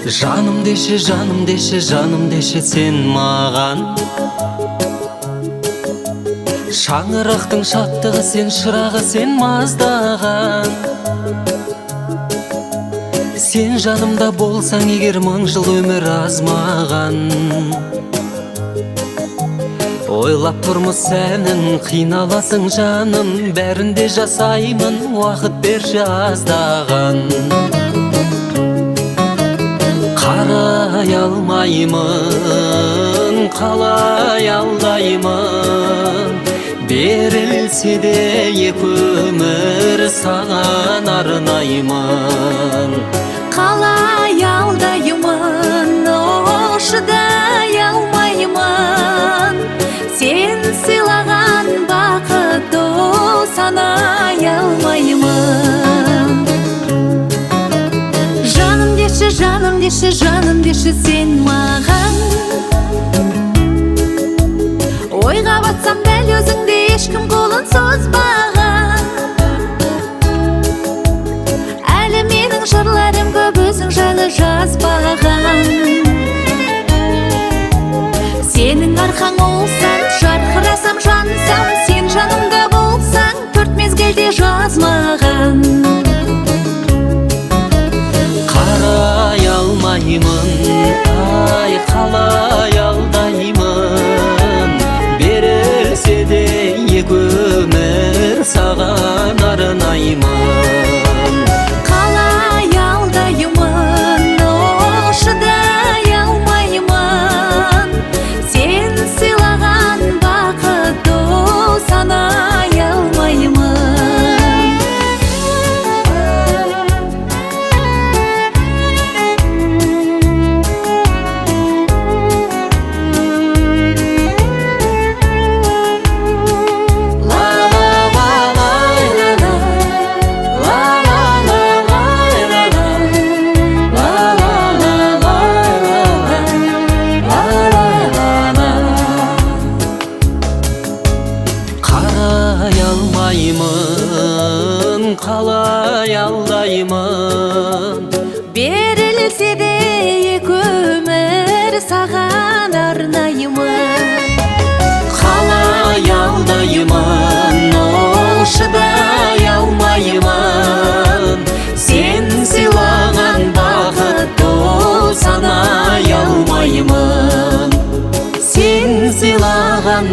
Жаным деші, жаным деші, жаным деші сен маған. Шаңырақтың шаттығы сен, шырағы сен маздаған. Сен жанымда болсаң егер, мың жыл өмір аз маған. Ойлап тұрмыз сәнін, қиналасың жаным, бәрінде жасаймын, уақыт берші аздаған. Қарай алмаймын, қалай алдаймын, берілсе де екі өмір саған арнаймын. Қалай алдаймын, шыдай алмаймын, сен сыйлаған бақытты санай алмаймын. Жаным деші, жаным деші, жаным деші сен маған. Ойға батсам дәл өзіңде ешкім қолын созбаған. Әлі менің жырларым көп өзің жайлы жазбаған. Сенің арқаң олсан, жарқырасам жансам, сен жанымда болсаң, төрт мезгілде жазмаған. Қарай алмаймын, ай қалай алдаймын, берілсе де екі өмір саған арнаймын. Қалай алдаймын, шыдай алмаймын, сен сыйлаған бақытты санай алмаймын. Қарай алмаймын, қалай алдаймын, Берілсе де екі өмір саған арнаймын. қалай алдаймын, шыдай алмаймын, сен сыйлаған бақытты санай алмаймын. Сен сыйлаған